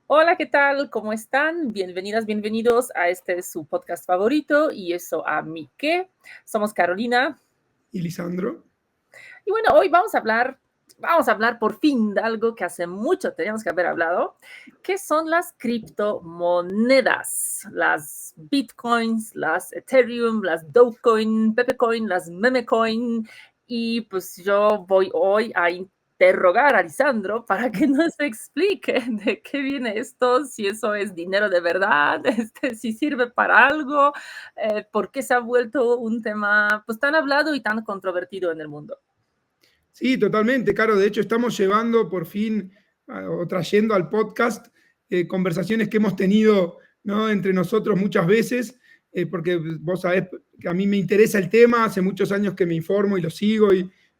Hola, ¿qué tal? ¿Cómo están? Bienvenidas, bienvenidos a su podcast favorito y eso a mí qué. Somos Carolina y Lisandro. Y bueno, hoy vamos a hablar por fin de algo que hace mucho teníamos que haber hablado, que son las criptomonedas, las Bitcoins, las Ethereum, las Dogecoin, Pepecoin, las Memecoin. Y pues yo voy hoy a interrogar a Lisandro para que nos explique de qué viene esto, si eso es dinero de verdad, si sirve para algo, por qué se ha vuelto un tema pues tan hablado y tan controvertido en el mundo. Sí, totalmente, Caro. De hecho, estamos llevando por fin o trayendo al podcast conversaciones que hemos tenido, ¿no?, entre nosotros muchas veces, porque vos sabés que a mí me interesa el tema, hace muchos años que me informo y lo sigo,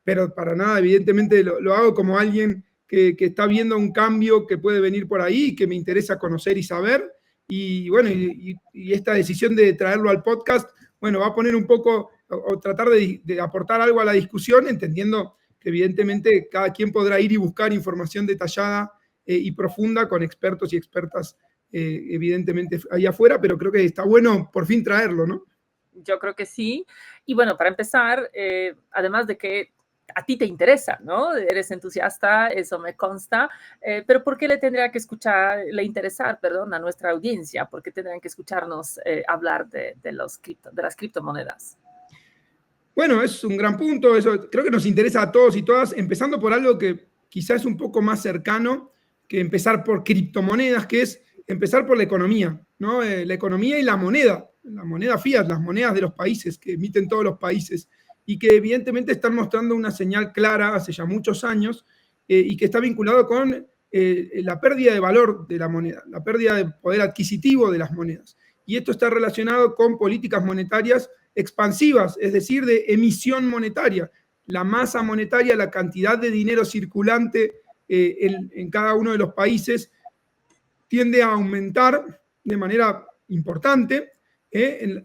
pero para nada, evidentemente lo hago como alguien que está viendo un cambio que puede venir por ahí, que me interesa conocer y saber. Y bueno, y esta decisión de traerlo al podcast, bueno, va a poner un poco, o tratar de aportar algo a la discusión, entendiendo que evidentemente cada quien podrá ir y buscar información detallada y profunda con expertos y expertas, evidentemente, ahí afuera, pero creo que está bueno por fin traerlo, ¿no? Yo creo que sí. Y bueno, para empezar, además de que a ti te interesa, ¿no? Eres entusiasta, eso me consta, pero ¿por qué le interesar, perdón, a nuestra audiencia? ¿Por qué tendrían que escucharnos hablar de las criptomonedas? Bueno, es un gran punto, eso creo que nos interesa a todos y todas, empezando por algo que quizás es un poco más cercano que empezar por criptomonedas, que es empezar por la economía, ¿no? La economía y la moneda fiat, las monedas de los países que emiten todos los países y que evidentemente están mostrando una señal clara hace ya muchos años y que está vinculado con la pérdida de valor de la moneda, la pérdida de poder adquisitivo de las monedas. Y esto está relacionado con políticas monetarias expansivas, es decir, de emisión monetaria. La masa monetaria, la cantidad de dinero circulante en cada uno de los países tiende a aumentar de manera importante.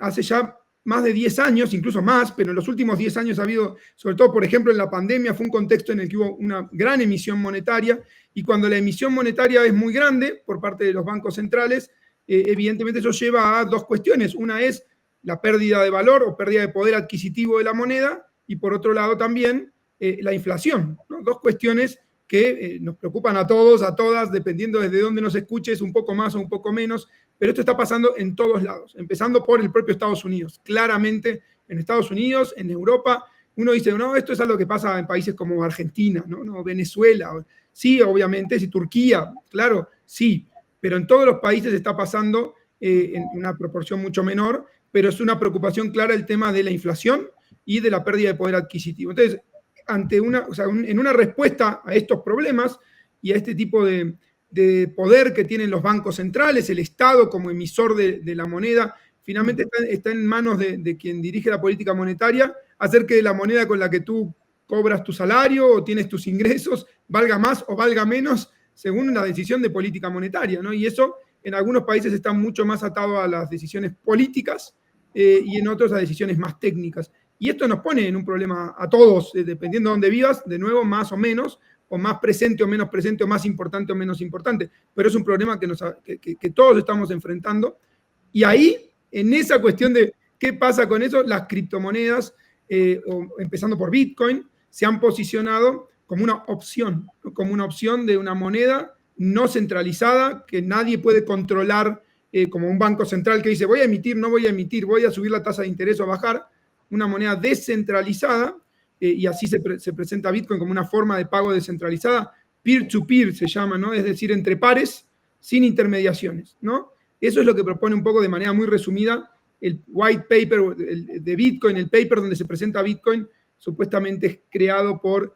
Hace ya más de 10 años, incluso más, pero en los últimos 10 años ha habido, sobre todo, por ejemplo, en la pandemia, fue un contexto en el que hubo una gran emisión monetaria, y cuando la emisión monetaria es muy grande por parte de los bancos centrales, evidentemente eso lleva a dos cuestiones. Una es la pérdida de valor o pérdida de poder adquisitivo de la moneda, y por otro lado también la inflación, ¿no? Dos cuestiones que nos preocupan a todos, a todas, dependiendo desde dónde nos escuches, un poco más o un poco menos, pero esto está pasando en todos lados, empezando por el propio Estados Unidos. Claramente en Estados Unidos, en Europa, uno dice, no, esto es algo que pasa en países como Argentina, ¿no? Venezuela, sí, obviamente, sí, Turquía, claro, sí, pero en todos los países está pasando en una proporción mucho menor, pero es una preocupación clara el tema de la inflación y de la pérdida de poder adquisitivo. Entonces, en una respuesta a estos problemas y a este tipo de poder que tienen los bancos centrales, el Estado como emisor de la moneda, finalmente está en manos de quien dirige la política monetaria, hacer que la moneda con la que tú cobras tu salario o tienes tus ingresos valga más o valga menos según la decisión de política monetaria, ¿no? Y eso en algunos países está mucho más atado a las decisiones políticas y en otros a decisiones más técnicas. Y esto nos pone en un problema a todos, dependiendo de dónde vivas, de nuevo, más o menos, o más presente o menos presente, o más importante o menos importante. Pero es un problema que todos estamos enfrentando. Y ahí, en esa cuestión de qué pasa con eso, las criptomonedas, empezando por Bitcoin, se han posicionado como una opción, ¿no? Como una opción de una moneda no centralizada que nadie puede controlar, como un banco central que dice voy a emitir, no voy a emitir, voy a subir la tasa de interés o a bajar. Una moneda descentralizada, y así se presenta Bitcoin como una forma de pago descentralizada, peer-to-peer se llama, ¿no? Es decir, entre pares, sin intermediaciones, ¿no? Eso es lo que propone un poco de manera muy resumida el white paper de Bitcoin, el paper donde se presenta Bitcoin, supuestamente es creado por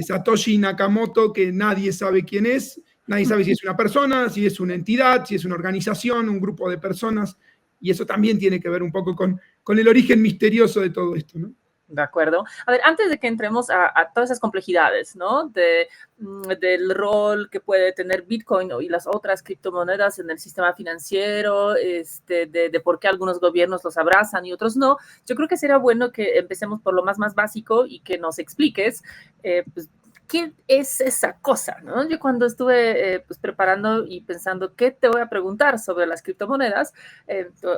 Satoshi Nakamoto, que nadie sabe quién es, nadie sabe si es una persona, si es una entidad, si es una organización, un grupo de personas, y eso también tiene que ver un poco con el origen misterioso de todo esto, ¿no? De acuerdo. A ver, antes de que entremos a todas esas complejidades, ¿no? Del rol que puede tener Bitcoin y las otras criptomonedas en el sistema financiero, de por qué algunos gobiernos los abrazan y otros no, yo creo que sería bueno que empecemos por lo más básico y que nos expliques, pues, ¿qué es esa cosa? ¿No? Yo cuando estuve pues, preparando y pensando qué te voy a preguntar sobre las criptomonedas,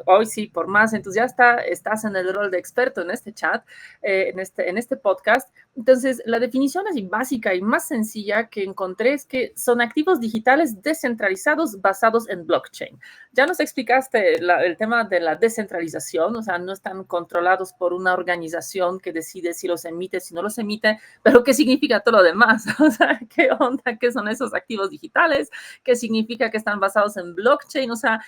hoy sí, por más entusiasta, estás en el rol de experto en este chat, en este podcast. Entonces, la definición así básica y más sencilla que encontré es que son activos digitales descentralizados basados en blockchain. Ya nos explicaste el tema de la descentralización, o sea, no están controlados por una organización que decide si los emite, si no los emite, pero ¿qué significa todo lo demás? O sea, ¿qué onda? ¿Qué son esos activos digitales? ¿Qué significa que están basados en blockchain? O sea,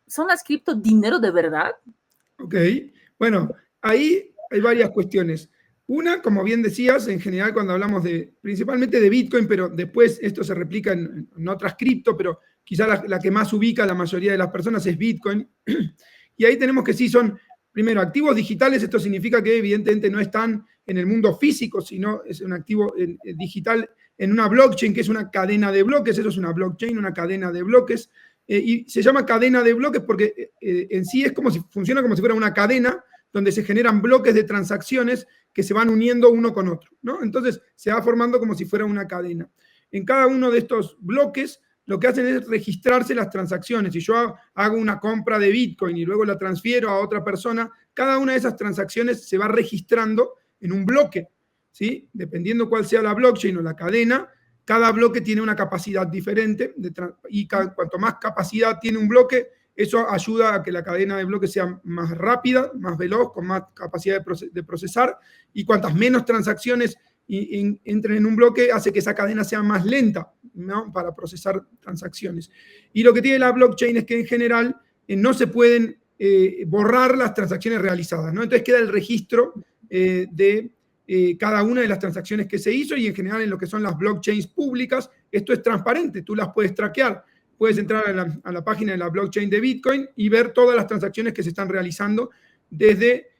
¿son las cripto dinero de verdad? Ok, bueno, ahí hay varias cuestiones. Una, como bien decías, en general cuando hablamos principalmente de Bitcoin, pero después esto se replica en otras cripto, pero quizá la que más ubica a la mayoría de las personas es Bitcoin. Y ahí tenemos que sí son, primero, activos digitales. Esto significa que evidentemente no están en el mundo físico, sino es un activo digital en una blockchain, que es una cadena de bloques. Eso es una blockchain, una cadena de bloques. Y se llama cadena de bloques porque en sí funciona como si fuera una cadena donde se generan bloques de transacciones que se van uniendo uno con otro, ¿no? Entonces se va formando como si fuera una cadena. En cada uno de estos bloques lo que hacen es registrarse las transacciones. Si yo hago una compra de Bitcoin y luego la transfiero a otra persona, cada una de esas transacciones se va registrando en un bloque, ¿sí? Dependiendo cuál sea la blockchain o la cadena, cada bloque tiene una capacidad diferente y cuanto más capacidad tiene un bloque, eso ayuda a que la cadena de bloques sea más rápida, más veloz, con más capacidad de procesar, y cuantas menos transacciones entren en un bloque, hace que esa cadena sea más lenta, ¿no? Para procesar transacciones. Y lo que tiene la blockchain es que en general no se pueden borrar las transacciones realizadas, ¿no? Entonces queda el registro de cada una de las transacciones que se hizo, y en general en lo que son las blockchains públicas, esto es transparente, tú las puedes traquear. Puedes entrar a la página de la blockchain de Bitcoin y ver todas las transacciones que se están realizando desde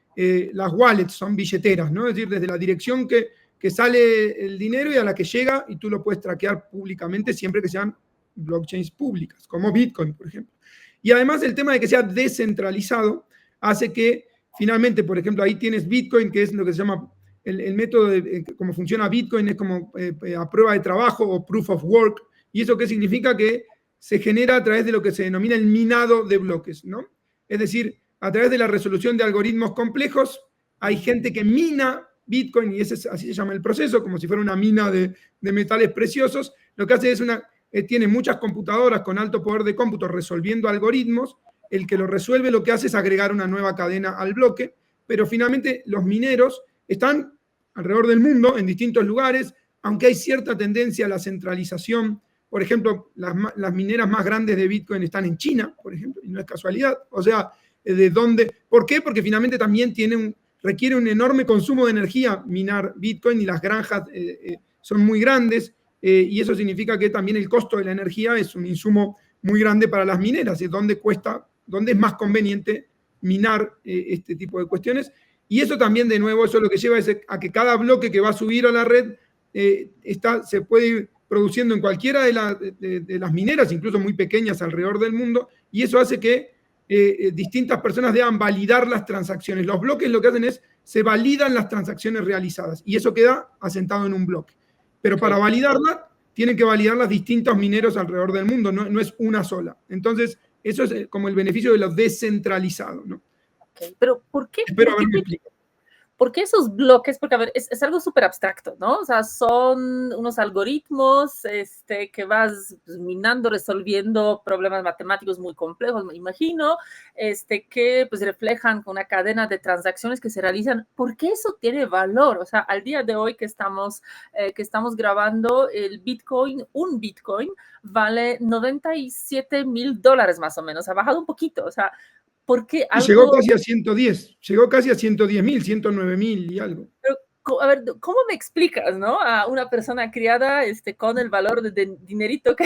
las wallets, son billeteras, ¿no? Es decir, desde la dirección que sale el dinero y a la que llega, y tú lo puedes traquear públicamente siempre que sean blockchains públicas, como Bitcoin, por ejemplo. Y además el tema de que sea descentralizado hace que finalmente, por ejemplo, ahí tienes Bitcoin, que es lo que se llama el método de cómo funciona Bitcoin, es como a prueba de trabajo o proof of work. ¿Y eso qué significa? Que se genera a través de lo que se denomina el minado de bloques, ¿no? Es decir, a través de la resolución de algoritmos complejos, hay gente que mina Bitcoin, y así se llama el proceso, como si fuera una mina de metales preciosos. Lo que hace es tiene muchas computadoras con alto poder de cómputo resolviendo algoritmos. El que lo resuelve lo que hace es agregar una nueva cadena al bloque, pero finalmente los mineros están alrededor del mundo, en distintos lugares, aunque hay cierta tendencia a la centralización. Por ejemplo, las mineras más grandes de Bitcoin están en China, por ejemplo, y no es casualidad. O sea, ¿de dónde? ¿Por qué? Porque finalmente también requiere un enorme consumo de energía minar Bitcoin, y las granjas son muy grandes, y eso significa que también el costo de la energía es un insumo muy grande para las mineras, es donde es más conveniente minar este tipo de cuestiones. Y eso también, de nuevo, eso lo que lleva es a que cada bloque que va a subir a la red se puede ir produciendo en cualquiera de las mineras, incluso muy pequeñas alrededor del mundo, y eso hace que distintas personas deban validar las transacciones. Los bloques lo que hacen es, se validan las transacciones realizadas, y eso queda asentado en un bloque. Pero para validarla, tienen que validarlas distintos mineros alrededor del mundo, no es una sola. Entonces, eso es como el beneficio de lo descentralizado, ¿no? Okay. Pero ¿por qué? Espero haberme explicado. ¿Por qué esos bloques? Porque, a ver, es algo súper abstracto, ¿no? O sea, son unos algoritmos que vas minando, resolviendo problemas matemáticos muy complejos, me imagino, que pues reflejan una cadena de transacciones que se realizan. ¿Por qué eso tiene valor? O sea, al día de hoy que estamos grabando, un Bitcoin vale $97,000 más o menos, ha bajado un poquito, o sea, porque algo... Llegó casi a 110, llegó casi a 110,000, 109,000 y algo. Pero, a ver, ¿cómo me explicas, no? A una persona criada con el valor de dinerito que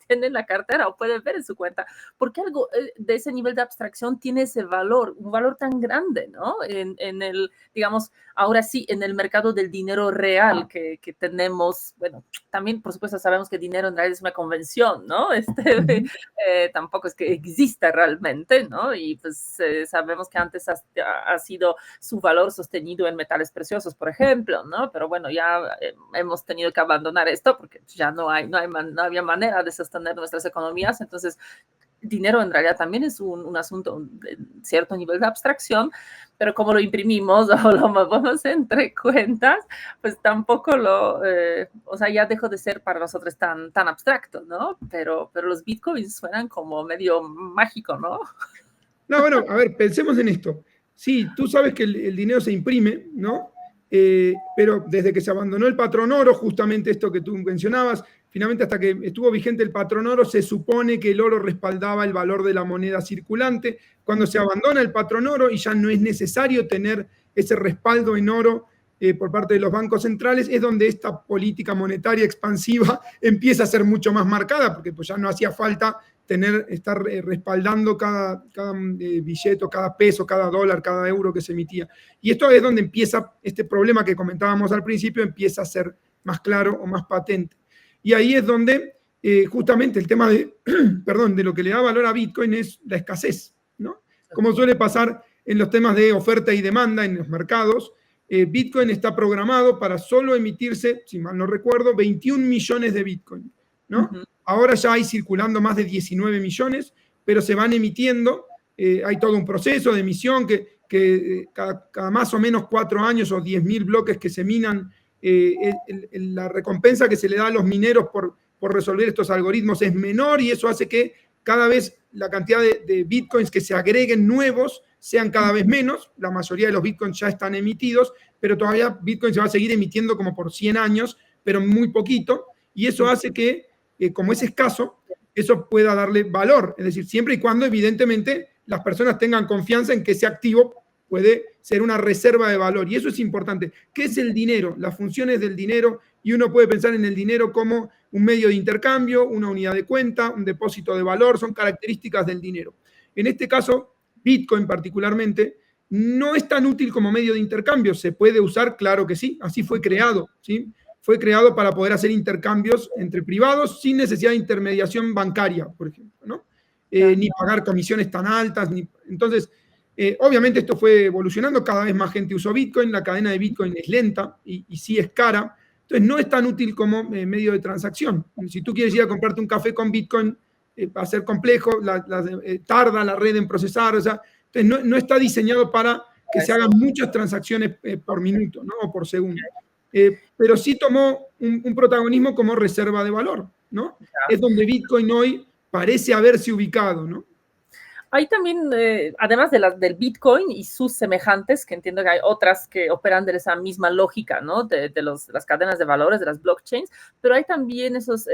tiene en la cartera o puede ver en su cuenta, porque algo de ese nivel de abstracción tiene ese valor, un valor tan grande, ¿no? En el, digamos, ahora sí, en el mercado del dinero real que tenemos, bueno, también por supuesto sabemos que dinero en realidad es una convención, ¿no? Tampoco es que exista realmente, ¿no? Y pues sabemos que antes ha sido su valor sostenido en metales preciosos, por ejemplo, ¿no? Pero bueno, ya hemos tenido que abandonar esto porque ya no había manera de sostener nuestras economías, entonces dinero en realidad también es un asunto de cierto nivel de abstracción, pero como lo imprimimos o lo movemos entre cuentas, pues tampoco o sea, ya dejó de ser para nosotros tan abstracto, ¿no? Pero los bitcoins suenan como medio mágico, ¿no? No, bueno, a ver, pensemos en esto. Sí, tú sabes que el dinero se imprime, ¿no? Pero desde que se abandonó el patrón oro, justamente esto que tú mencionabas, finalmente hasta que estuvo vigente el patrón oro, se supone que el oro respaldaba el valor de la moneda circulante. Cuando se abandona el patrón oro y ya no es necesario tener ese respaldo en oro por parte de los bancos centrales, es donde esta política monetaria expansiva empieza a ser mucho más marcada, porque pues ya no hacía falta estar respaldando cada billete, cada peso, cada dólar, cada euro que se emitía. Y esto es donde empieza este problema que comentábamos al principio, empieza a ser más claro o más patente. Y ahí es donde justamente el tema de, perdón, de lo que le da valor a Bitcoin es la escasez, ¿no? Como suele pasar en los temas de oferta y demanda en los mercados, Bitcoin está programado para solo emitirse, si mal no recuerdo, 21 millones de Bitcoin, ¿no? Ahora ya hay circulando más de 19 millones, pero se van emitiendo, hay todo un proceso de emisión que cada más o menos 4 años o 10.000 bloques que se minan, la recompensa que se le da a los mineros por resolver estos algoritmos es menor y eso hace que cada vez la cantidad de bitcoins que se agreguen nuevos sean cada vez menos. La mayoría de los bitcoins ya están emitidos, pero todavía bitcoin se va a seguir emitiendo como por 100 años, pero muy poquito, y eso hace que, como es escaso, eso pueda darle valor, es decir, siempre y cuando evidentemente las personas tengan confianza en que ese activo puede ser una reserva de valor, y eso es importante. ¿Qué es el dinero? Las funciones del dinero, y uno puede pensar en el dinero como un medio de intercambio, una unidad de cuenta, un depósito de valor, son características del dinero. En este caso, Bitcoin particularmente, no es tan útil como medio de intercambio. ¿Se puede usar? Claro que sí, así fue creado, ¿sí? Fue creado para poder hacer intercambios entre privados sin necesidad de intermediación bancaria, por ejemplo, ¿no? Ni pagar comisiones tan altas. Entonces, obviamente esto fue evolucionando, cada vez más gente usó Bitcoin, la cadena de Bitcoin es lenta y sí es cara, entonces no es tan útil como medio de transacción. Si tú quieres ir a comprarte un café con Bitcoin, va a ser complejo, tarda la red en procesar, o sea, entonces no está diseñado para que se hagan muchas transacciones por minuto, ¿no? O por segundo. Pero sí tomó un protagonismo como reserva de valor, ¿no? Es donde Bitcoin hoy parece haberse ubicado, ¿no? Hay también, además del Bitcoin y sus semejantes, que entiendo que hay otras que operan de esa misma lógica, ¿no? De las cadenas de valores, de las blockchains, pero hay también estas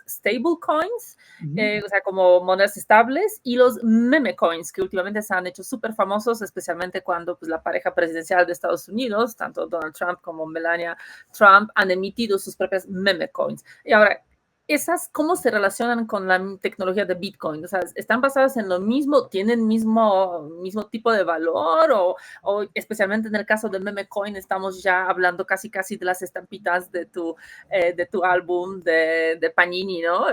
stable coins, o sea, como monedas estables, y los meme coins, que últimamente se han hecho súper famosos, especialmente cuando pues, la pareja presidencial de Estados Unidos, tanto Donald Trump como Melania Trump, han emitido sus propias meme coins. Y ahora, ¿esas cómo se relacionan con la tecnología de Bitcoin? O sea, ¿están basadas en lo mismo? ¿Tienen mismo tipo de valor? ¿O especialmente en el caso del meme coin estamos ya hablando casi de las estampitas de tu álbum de Panini, ¿no?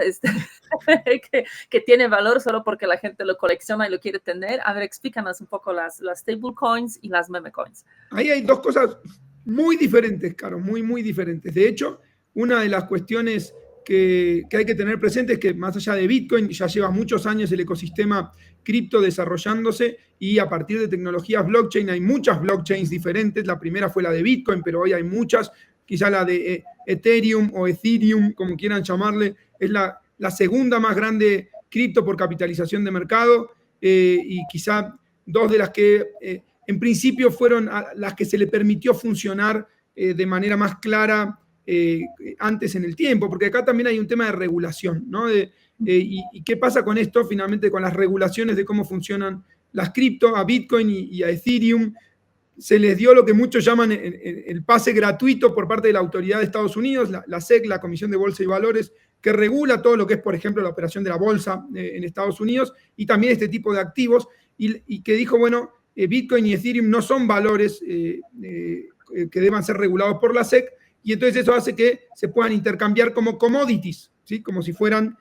Que tiene valor solo porque la gente lo colecciona y lo quiere tener. A ver, explícanos un poco las stable coins y las meme coins. Ahí hay dos cosas muy diferentes, Caro, muy diferentes. De hecho, una de las cuestiones que hay que tener presente es que más allá de Bitcoin, ya lleva muchos años el ecosistema cripto desarrollándose y a partir de tecnologías blockchain hay muchas blockchains diferentes. La primera fue la de Bitcoin, pero hoy hay muchas. Quizá la de Ethereum o Ethereum, como quieran llamarle, es la segunda más grande cripto por capitalización de mercado y quizá dos de las que en principio fueron las que se le permitió funcionar de manera más clara antes en el tiempo, porque acá también hay un tema de regulación, ¿no? Y qué pasa con esto, finalmente, con las regulaciones de cómo funcionan las cripto, a Bitcoin y a Ethereum. Se les dio lo que muchos llaman el pase gratuito por parte de la autoridad de Estados Unidos, la SEC, la Comisión de Bolsa y Valores, que regula todo lo que es, por ejemplo, la operación de la bolsa en Estados Unidos y también este tipo de activos, y que dijo, bueno, Bitcoin y Ethereum no son valores que deban ser regulados por la SEC, y entonces eso hace que se puedan intercambiar como commodities, ¿sí? Como si fueran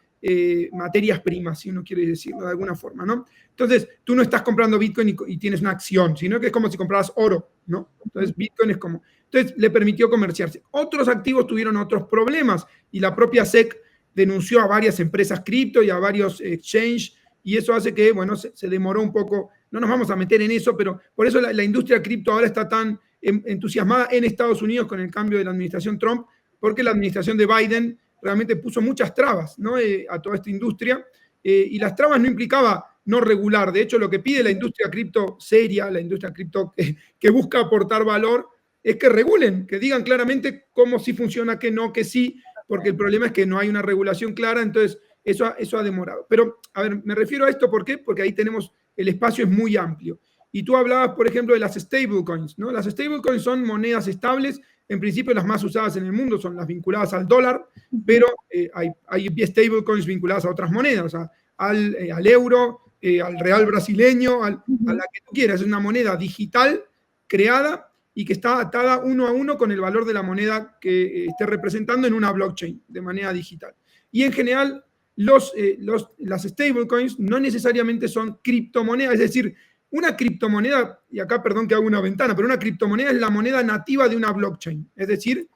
materias primas, si uno quiere decirlo de alguna forma, ¿no? Entonces, tú no estás comprando Bitcoin y tienes una acción, sino que es como si compraras oro, ¿no? Entonces, Bitcoin es como... Entonces, le permitió comerciarse. Otros activos tuvieron otros problemas y la propia SEC denunció a varias empresas cripto y a varios exchange, y eso hace que, bueno, se demoró un poco. No nos vamos a meter en eso, pero por eso la industria cripto ahora está tan entusiasmada en Estados Unidos con el cambio de la administración Trump, porque la administración de Biden realmente puso muchas trabas, ¿no? A toda esta industria, y las trabas no implicaba no regular. De hecho, lo que pide la industria cripto seria, la industria cripto que busca aportar valor, es que regulen, que digan claramente cómo sí funciona, qué no, que sí, porque el problema es que no hay una regulación clara, entonces eso ha demorado. Pero, a ver, me refiero a esto, ¿por qué? Porque ahí tenemos, el espacio es muy amplio. Y tú hablabas, por ejemplo, de las stablecoins, ¿no? Las stablecoins son monedas estables, en principio las más usadas en el mundo son las vinculadas al dólar, pero hay stablecoins vinculadas a otras monedas, al euro, al real brasileño, a la que tú quieras. Es una moneda digital creada y que está atada uno a uno con el valor de la moneda que esté representando en una blockchain de manera digital. Y en general, las stablecoins no necesariamente son criptomonedas, es decir, una criptomoneda, y acá perdón que hago una ventana, pero una criptomoneda es la moneda nativa de una blockchain, es decir,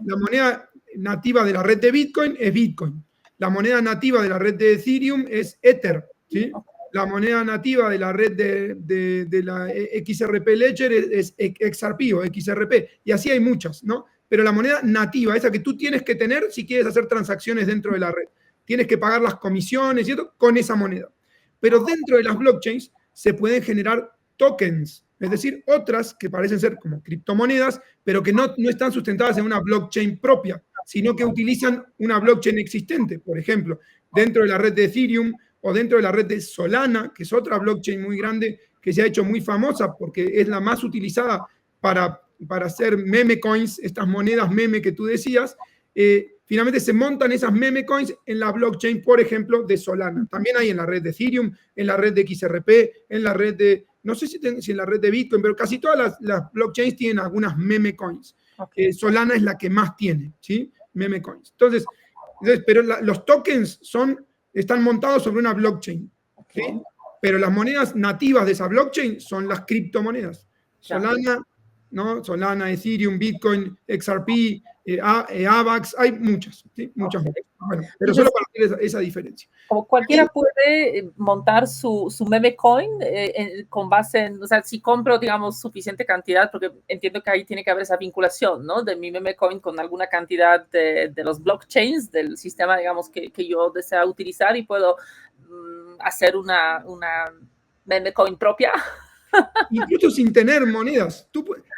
la moneda nativa de la red de Bitcoin es Bitcoin, la moneda nativa de la red de Ethereum es Ether, ¿sí? La moneda nativa de la red de la XRP Ledger es XRP o XRP, y así hay muchas, ¿no? Pero la moneda nativa, esa que tú tienes que tener si quieres hacer transacciones dentro de la red, tienes que pagar las comisiones y todo con esa moneda. Pero dentro de las blockchains se pueden generar tokens, es decir, otras que parecen ser como criptomonedas, pero que no están sustentadas en una blockchain propia, sino que utilizan una blockchain existente. Por ejemplo, dentro de la red de Ethereum o dentro de la red de Solana, que es otra blockchain muy grande que se ha hecho muy famosa porque es la más utilizada para hacer meme coins, estas monedas meme que tú decías. Finalmente se montan esas meme coins en la blockchain, por ejemplo, de Solana. También hay en la red de Ethereum, en la red de XRP, en la red de, no sé si en la red de Bitcoin, pero casi todas las blockchains tienen algunas meme coins. Okay. Solana es la que más tiene, ¿sí? Meme coins. Entonces pero los tokens están montados sobre una blockchain, ¿sí? Pero las monedas nativas de esa blockchain son las criptomonedas. Solana, ¿no? Solana, Ethereum, Bitcoin, XRP, AVAX, hay muchas, ¿sí? Muchas. Bueno, pero solo para hacer esa diferencia. Como cualquiera puede montar su meme coin con base en, o sea, si compro, digamos, suficiente cantidad, porque entiendo que ahí tiene que haber esa vinculación, ¿no? De mi meme coin con alguna cantidad de los blockchains, del sistema, digamos, que yo desea utilizar, y puedo hacer una meme coin propia. Incluso sin tener monedas.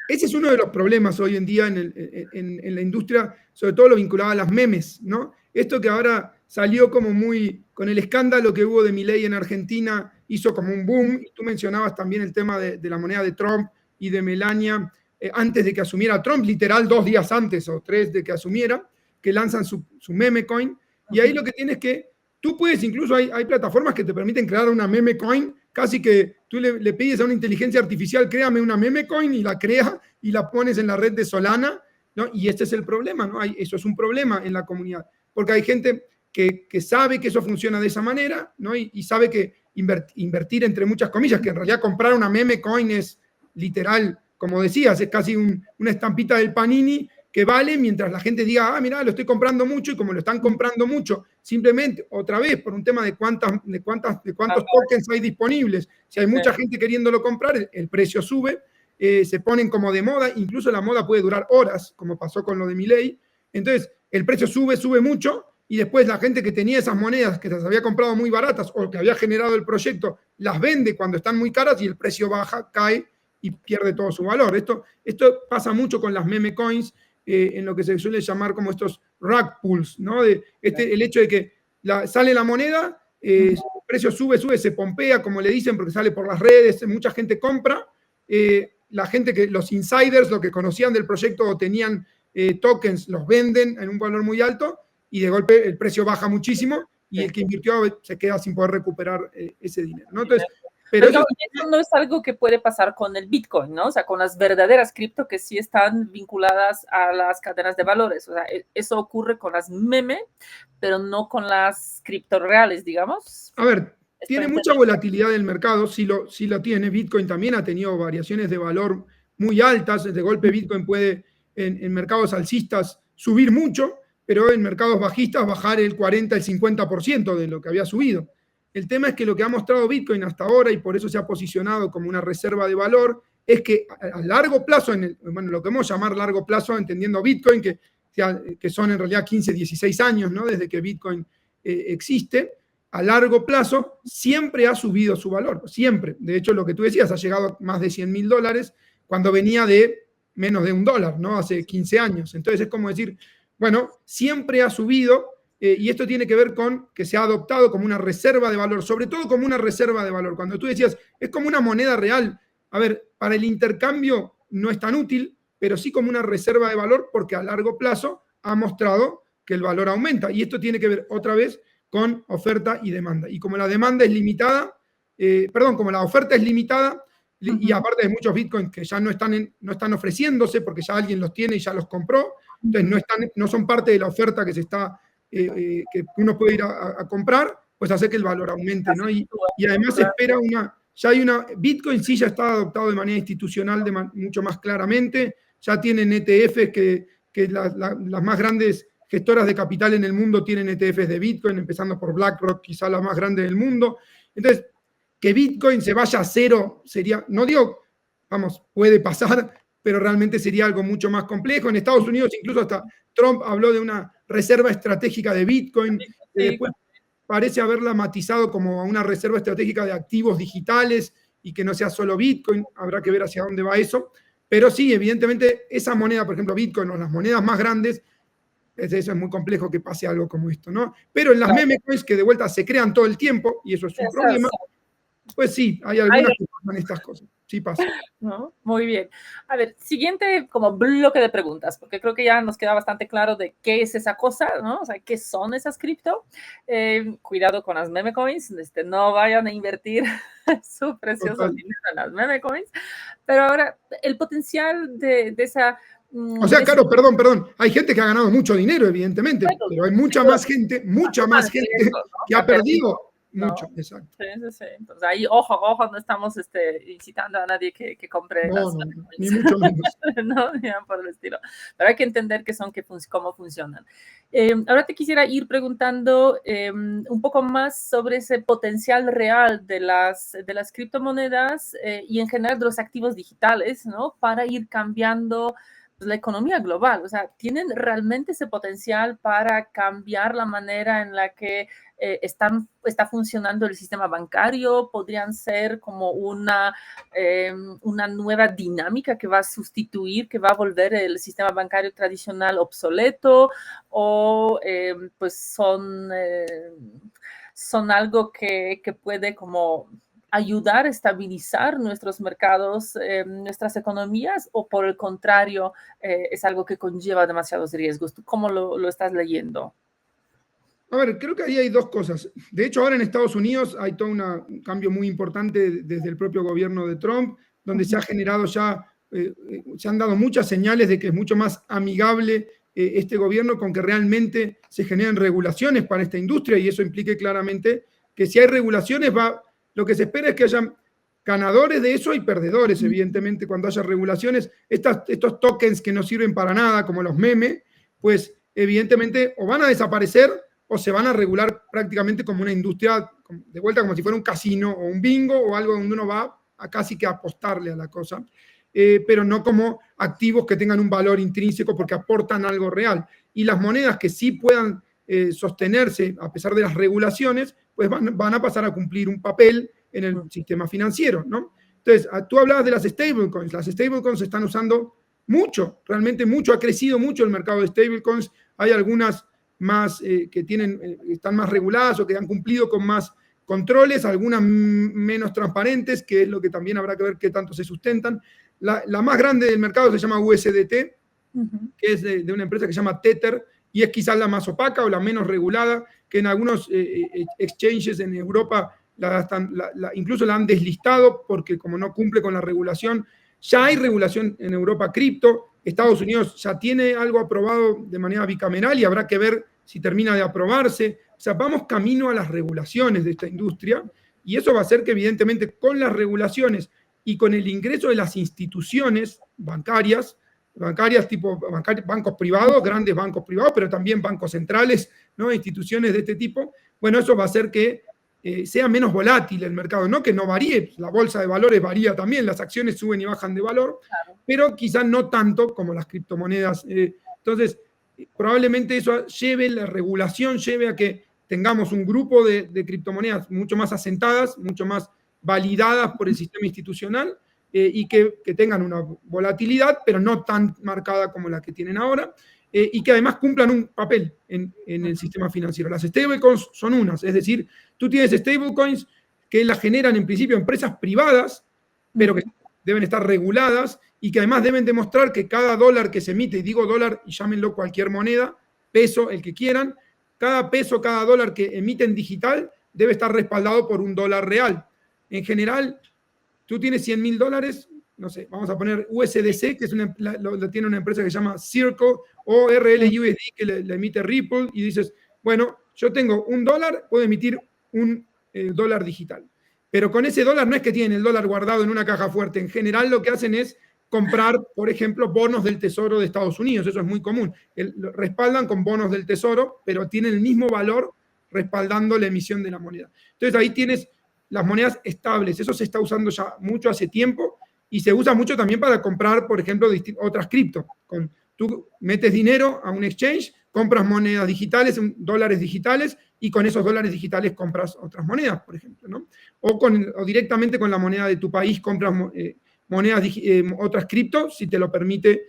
Ese es uno de los problemas hoy en día en la industria, sobre todo lo vinculado a las memes, ¿no? Esto que ahora salió como muy, con el escándalo que hubo de Milei en Argentina, hizo como un boom, y tú mencionabas también el tema de la moneda de Trump y de Melania, antes de que asumiera Trump, literal 2 días antes o 3 de que asumiera, que lanzan su meme coin, y ahí lo que tienes que, tú puedes, incluso hay plataformas que te permiten crear una meme coin, casi que tú le pides a una inteligencia artificial, créame una meme coin, y la crea y la pones en la red de Solana, ¿no? Y este es el problema, ¿no? Eso es un problema en la comunidad, porque hay gente que sabe que eso funciona de esa manera, ¿no? Y sabe que invertir entre muchas comillas, que en realidad comprar una meme coin es literal, como decías, es casi una estampita del Panini que vale mientras la gente diga, mira, lo estoy comprando mucho, y como lo están comprando mucho, simplemente, otra vez, por un tema de cuántos tokens hay disponibles, si hay mucha gente queriéndolo comprar, el precio sube, se ponen como de moda, incluso la moda puede durar horas, como pasó con lo de Milei, entonces el precio sube mucho, y después la gente que tenía esas monedas, que las había comprado muy baratas, o que había generado el proyecto, las vende cuando están muy caras, y el precio baja, cae, y pierde todo su valor. Esto pasa mucho con las meme coins, en lo que se suele llamar como estos rug pulls, ¿no? El hecho de que sale la moneda, el precio sube, se pompea, como le dicen, porque sale por las redes, mucha gente compra, la gente los insiders, los que conocían del proyecto o tenían tokens, los venden en un valor muy alto, y de golpe el precio baja muchísimo y el que invirtió se queda sin poder recuperar ese dinero, ¿no? Entonces, pero eso no es algo que puede pasar con el Bitcoin, ¿no? O sea, con las verdaderas cripto que sí están vinculadas a las cadenas de valores. O sea, eso ocurre con las meme, pero no con las cripto reales, digamos. A ver, tiene mucha volatilidad del mercado, sí lo tiene. Bitcoin también ha tenido variaciones de valor muy altas. De golpe Bitcoin puede en mercados alcistas subir mucho, pero en mercados bajistas bajar el 40, el 50% de lo que había subido. El tema es que lo que ha mostrado Bitcoin hasta ahora, y por eso se ha posicionado como una reserva de valor, es que a largo plazo, bueno, lo que vamos a llamar largo plazo, entendiendo Bitcoin, que son en realidad 15, 16 años, ¿no? Desde que Bitcoin existe, a largo plazo siempre ha subido su valor, siempre. De hecho, lo que tú decías, ha llegado a más de $100.000 cuando venía de menos de $1, ¿no? Hace 15 años. Entonces es como decir, bueno, siempre ha subido. Y esto tiene que ver con que se ha adoptado como una reserva de valor, sobre todo como una reserva de valor. Cuando tú decías, es como una moneda real. A ver, para el intercambio no es tan útil, pero sí como una reserva de valor porque a largo plazo ha mostrado que el valor aumenta. Y esto tiene que ver otra vez con oferta y demanda. Y como la demanda es limitada, como la oferta es limitada, y aparte de muchos bitcoins que ya no están ofreciéndose porque ya alguien los tiene y ya los compró, entonces no son parte de la oferta que se está que uno puede ir a comprar, pues hace que el valor aumente, ¿no? Y además se espera Bitcoin sí ya está adoptado de manera institucional mucho más claramente, ya tienen ETFs que las más grandes gestoras de capital en el mundo tienen ETFs de Bitcoin, empezando por BlackRock, quizá la más grande del mundo. Entonces, que Bitcoin se vaya a cero sería, no digo, vamos, puede pasar, pero realmente sería algo mucho más complejo. En Estados Unidos incluso hasta Trump habló de una reserva estratégica de Bitcoin, que después parece haberla matizado como una reserva estratégica de activos digitales y que no sea solo Bitcoin, habrá que ver hacia dónde va eso, pero sí, evidentemente esa moneda, por ejemplo Bitcoin o las monedas más grandes, eso es muy complejo que pase algo como esto, ¿no? Pero en las meme coins que de vuelta se crean todo el tiempo, y eso es un problema, pues sí, hay algunas que pasan estas cosas. Sí pasa. ¿No? Muy bien. A ver, siguiente como bloque de preguntas, porque creo que ya nos queda bastante claro de qué es esa cosa, ¿no? O sea, qué son esas cripto. Cuidado con las meme coins, no vayan a invertir su precioso dinero en las meme coins. Pero ahora, el potencial de esa... O sea, claro, perdón. Hay gente que ha ganado mucho dinero, evidentemente, pero hay mucha más gente que ha perdido mucho, ¿no? Exacto. Sí. Entonces ahí, ojo, no estamos incitando a nadie que compre no, ni mucho menos. No, ya por el estilo. Pero hay que entender qué son, cómo funcionan. Ahora te quisiera ir preguntando un poco más sobre ese potencial real de las criptomonedas y en general de los activos digitales, ¿no? Para ir cambiando la economía global. O sea, ¿tienen realmente ese potencial para cambiar la manera en la que está funcionando el sistema bancario? ¿Podrían ser como una nueva dinámica que va a sustituir, que va a volver el sistema bancario tradicional obsoleto? ¿O pues son algo que puede como ayudar a estabilizar nuestros mercados, nuestras economías, o por el contrario, es algo que conlleva demasiados riesgos? ¿Tú cómo lo estás leyendo? A ver, creo que ahí hay dos cosas. De hecho, ahora en Estados Unidos hay todo un cambio muy importante desde el propio gobierno de Trump, donde se ha generado ya, se han dado muchas señales de que es mucho más amigable este gobierno con que realmente se generen regulaciones para esta industria, y eso implica claramente que si hay regulaciones, lo que se espera es que haya ganadores de eso y perdedores, evidentemente, cuando haya regulaciones. Estos tokens que no sirven para nada, como los memes, pues evidentemente o van a desaparecer o se van a regular prácticamente como una industria, de vuelta como si fuera un casino o un bingo o algo donde uno va a casi que apostarle a la cosa, pero no como activos que tengan un valor intrínseco porque aportan algo real. Y las monedas que sí puedan sostenerse a pesar de las regulaciones, pues van a pasar a cumplir un papel en el sistema financiero, ¿no? Entonces, tú hablabas de las stablecoins. Las stablecoins se están usando mucho, realmente mucho. Ha crecido mucho el mercado de stablecoins. Hay algunas más que están más reguladas o que han cumplido con más controles, algunas menos transparentes, que es lo que también habrá que ver qué tanto se sustentan. La más grande del mercado se llama USDT, que es de una empresa que se llama Tether, y es quizás la más opaca o la menos regulada, que en algunos exchanges en Europa incluso la han deslistado porque como no cumple con la regulación. Ya hay regulación en Europa cripto, Estados Unidos ya tiene algo aprobado de manera bicameral y habrá que ver si termina de aprobarse. O sea, vamos camino a las regulaciones de esta industria y eso va a hacer que evidentemente con las regulaciones y con el ingreso de las instituciones bancarias tipo bancos privados, grandes bancos privados, pero también bancos centrales, ¿no? Instituciones de este tipo, bueno, eso va a hacer que sea menos volátil el mercado, no que no varíe, la bolsa de valores varía también, las acciones suben y bajan de valor, pero quizás no tanto como las criptomonedas. Entonces, probablemente eso lleve, la regulación lleve a que tengamos un grupo de criptomonedas mucho más asentadas, mucho más validadas por el sistema institucional, y que tengan una volatilidad, pero no tan marcada como la que tienen ahora, y que además cumplan un papel en el sistema financiero. Las stablecoins son unas, es decir, tú tienes stablecoins que las generan en principio empresas privadas, pero que deben estar reguladas y que además deben demostrar que cada dólar que se emite, y digo dólar y llámenlo cualquier moneda, peso, el que quieran, cada peso, cada dólar que emiten digital debe estar respaldado por un dólar real. En general, tú tienes $100,000, no sé, vamos a poner USDC, que es lo tiene una empresa que se llama Circle, o RLUSD, que le emite Ripple, y dices, bueno, yo tengo $1, puedo emitir un dólar digital. Pero con ese dólar no es que tienen el dólar guardado en una caja fuerte. En general lo que hacen es comprar, por ejemplo, bonos del Tesoro de Estados Unidos. Eso es muy común. Lo respaldan con bonos del Tesoro, pero tienen el mismo valor respaldando la emisión de la moneda. Entonces ahí tienes las monedas estables. Eso se está usando ya mucho hace tiempo y se usa mucho también para comprar, por ejemplo, otras cripto. Tú metes dinero a un exchange, compras monedas digitales, dólares digitales, y con esos dólares digitales compras otras monedas, por ejemplo, ¿no? O directamente con la moneda de tu país compras monedas, otras cripto, si te lo permite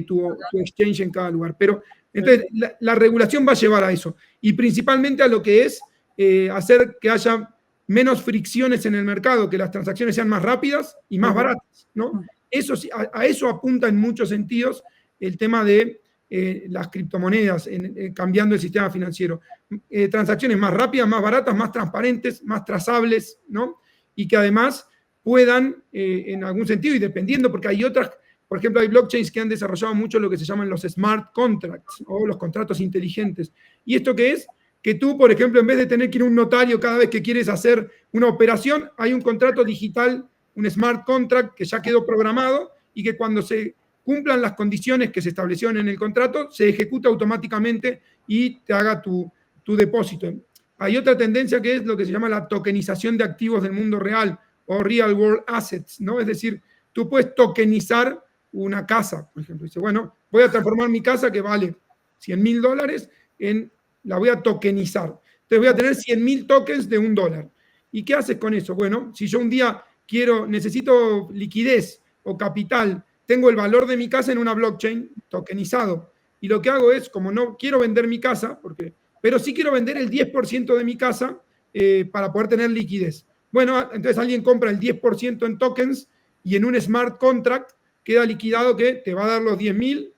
tu exchange en cada lugar. Pero entonces la regulación va a llevar a eso, y principalmente a lo que es hacer que haya menos fricciones en el mercado, que las transacciones sean más rápidas y más baratas, ¿no? Eso, a eso apunta en muchos sentidos el tema de las criptomonedas, cambiando el sistema financiero. Transacciones más rápidas, más baratas, más transparentes, más trazables, ¿no? Y que además puedan, en algún sentido, y dependiendo, porque hay otras, por ejemplo, hay blockchains que han desarrollado mucho lo que se llaman los smart contracts, o los contratos inteligentes. ¿Y esto qué es? Que tú, por ejemplo, en vez de tener que ir a un notario cada vez que quieres hacer una operación, hay un contrato digital, un smart contract que ya quedó programado y que cuando se cumplan las condiciones que se establecieron en el contrato, se ejecuta automáticamente y te haga tu depósito. Hay otra tendencia que es lo que se llama la tokenización de activos del mundo real o real world assets, ¿no? Es decir, tú puedes tokenizar una casa, por ejemplo. Dice, bueno, voy a transformar mi casa que vale $100,000 la voy a tokenizar. Entonces voy a tener 100,000 tokens de $1. ¿Y qué haces con eso? Bueno, si yo un día necesito liquidez o capital, tengo el valor de mi casa en una blockchain tokenizado. Y lo que hago es, como no quiero vender mi casa, pero sí quiero vender el 10% de mi casa para poder tener liquidez. Bueno, entonces alguien compra el 10% en tokens y en un smart contract queda liquidado que te va a dar los 10,000,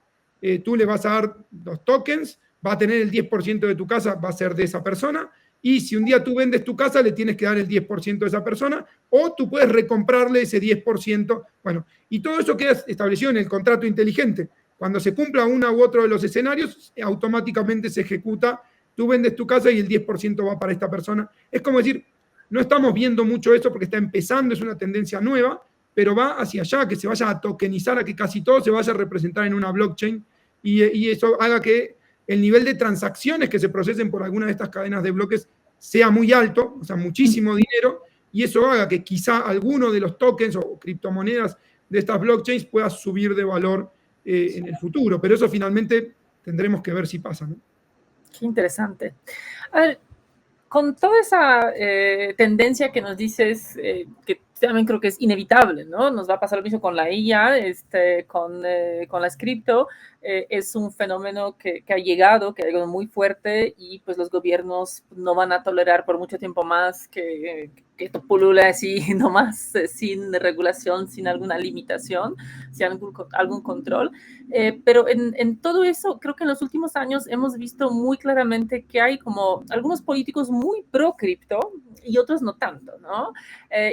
tú le vas a dar los tokens, va a tener el 10% de tu casa, va a ser de esa persona, y si un día tú vendes tu casa, le tienes que dar el 10% a esa persona, o tú puedes recomprarle ese 10%. Bueno, y todo eso queda establecido en el contrato inteligente. Cuando se cumpla uno u otro de los escenarios, automáticamente se ejecuta, tú vendes tu casa y el 10% va para esta persona. Es como decir, no estamos viendo mucho eso porque está empezando, es una tendencia nueva, pero va hacia allá, que se vaya a tokenizar, a que casi todo se vaya a representar en una blockchain, y eso haga que el nivel de transacciones que se procesen por alguna de estas cadenas de bloques sea muy alto, o sea, muchísimo dinero, y eso haga que quizá alguno de los tokens o criptomonedas de estas blockchains pueda subir de valor en el futuro. Pero eso finalmente tendremos que ver si pasa, ¿no? Qué interesante. A ver, con toda esa tendencia que nos dices, que también creo que es inevitable, ¿no? Nos va a pasar lo mismo con la IA, con las cripto. Es un fenómeno que ha llegado muy fuerte y pues los gobiernos no van a tolerar por mucho tiempo más que esto pulule así nomás, sin regulación, sin alguna limitación, sin algún control. Pero en todo eso, creo que en los últimos años hemos visto muy claramente que hay como algunos políticos muy pro cripto y otros no tanto, ¿no?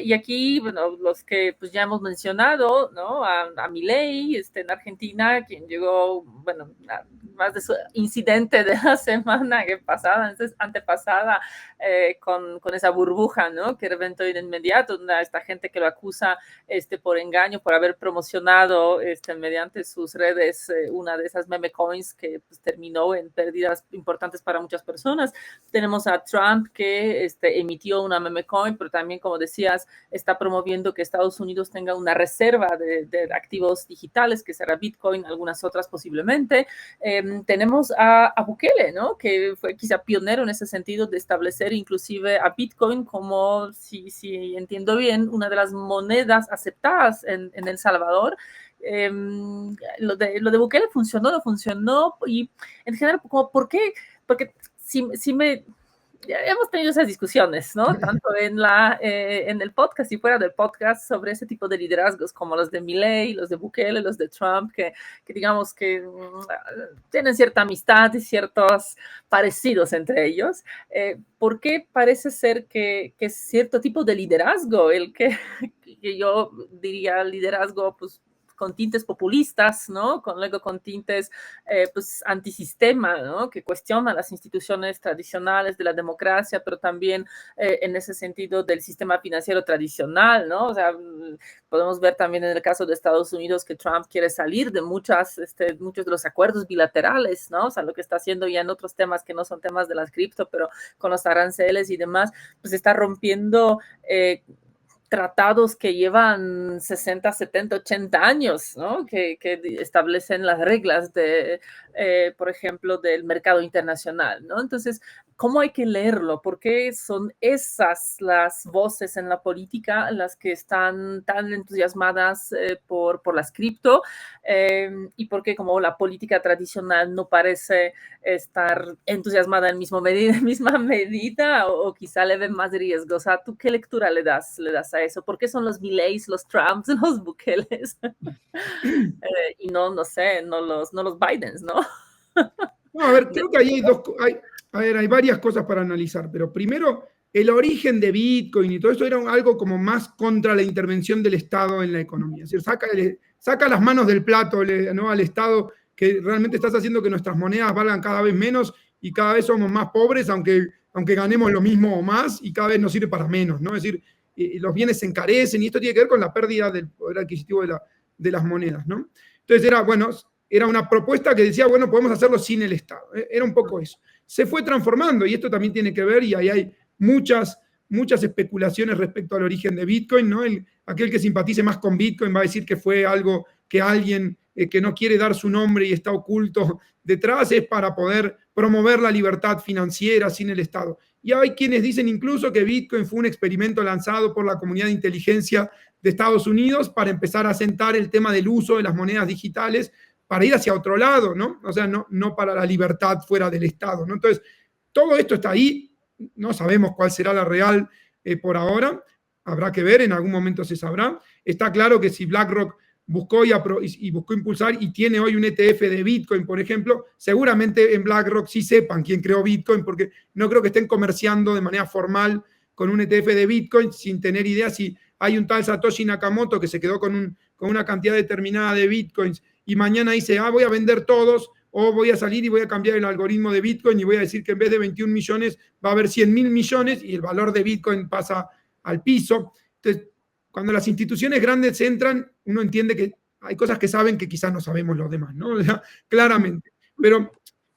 Y aquí, bueno, los que pues ya hemos mencionado, ¿no? A Milei, en Argentina, quien llegó, bueno, más de su incidente de la semana que pasada, entonces, antepasada, con esa burbuja, ¿no? Que reventó de inmediato, esta gente que lo acusa por engaño, por haber promocionado mediante sus redes una de esas meme coins que pues, terminó en pérdidas importantes para muchas personas. Tenemos a Trump que emitió una meme coin, pero también, como decías, está promoviendo que Estados Unidos tenga una reserva de activos digitales, que será Bitcoin, algunas otras posiblemente. Tenemos a Bukele, ¿no? Que fue quizá pionero en ese sentido de establecer inclusive a Bitcoin como, si entiendo bien, una de las monedas aceptadas en El Salvador. Lo de Bukele funcionó, no funcionó, y en general, como, ¿por qué? Porque si me hemos tenido esas discusiones, ¿no? Tanto en el podcast y fuera del podcast sobre ese tipo de liderazgos como los de Milei, los de Bukele, los de Trump, que digamos que tienen cierta amistad y ciertos parecidos entre ellos. ¿Por qué parece ser que es cierto tipo de liderazgo el que yo diría liderazgo, pues, con tintes populistas, ¿no? Luego con tintes pues antisistema, ¿no? Que cuestiona las instituciones tradicionales de la democracia, pero también en ese sentido del sistema financiero tradicional, ¿no? O sea, podemos ver también en el caso de Estados Unidos que Trump quiere salir de muchos de los acuerdos bilaterales, ¿no? O sea, lo que está haciendo ya en otros temas que no son temas de las cripto, pero con los aranceles y demás, pues está rompiendo tratados que llevan 60, 70, 80 años, ¿no? Que establecen las reglas por ejemplo, del mercado internacional, ¿no? Entonces, ¿cómo hay que leerlo? ¿Por qué son esas las voces en la política las que están tan entusiasmadas por las cripto? Y por qué como la política tradicional no parece estar entusiasmada en misma medida o quizá le ven más riesgos? O sea, ¿tú qué lectura le das a eso? ¿Por qué son los Mileis, los Trumps, los Bukeles? Y no sé, no los Bidens, ¿no? No, a ver, creo que ahí hay varias cosas para analizar, pero primero, el origen de Bitcoin y todo esto era algo como más contra la intervención del Estado en la economía. Es decir, saca las manos del plato, ¿no? Al Estado, que realmente estás haciendo que nuestras monedas valgan cada vez menos y cada vez somos más pobres, aunque ganemos lo mismo o más, y cada vez nos sirve para menos, ¿no? Es decir, los bienes se encarecen y esto tiene que ver con la pérdida del poder adquisitivo de las monedas, ¿no? Entonces era una propuesta que decía, bueno, podemos hacerlo sin el Estado. Era un poco eso. Se fue transformando y esto también tiene que ver, y ahí hay muchas especulaciones respecto al origen de Bitcoin, ¿no? Aquel que simpatice más con Bitcoin va a decir que fue algo que alguien que no quiere dar su nombre y está oculto detrás es para poder promover la libertad financiera sin el Estado. Y hay quienes dicen incluso que Bitcoin fue un experimento lanzado por la comunidad de inteligencia de Estados Unidos para empezar a sentar el tema del uso de las monedas digitales para ir hacia otro lado, ¿no? O sea, no para la libertad fuera del Estado, ¿no? Entonces, todo esto está ahí, no sabemos cuál será la real por ahora, habrá que ver, en algún momento se sabrá. Está claro que si BlackRock buscó y buscó impulsar y tiene hoy un ETF de Bitcoin, por ejemplo, seguramente en BlackRock sí sepan quién creó Bitcoin, porque no creo que estén comerciando de manera formal con un ETF de Bitcoin sin tener idea si hay un tal Satoshi Nakamoto que se quedó con una cantidad determinada de Bitcoins y mañana dice, voy a vender todos, o voy a salir y voy a cambiar el algoritmo de Bitcoin y voy a decir que en vez de 21 millones va a haber 100.000 millones y el valor de Bitcoin pasa al piso. Entonces, cuando las instituciones grandes entran, uno entiende que hay cosas que saben que quizás no sabemos los demás, ¿no? O sea, claramente. Pero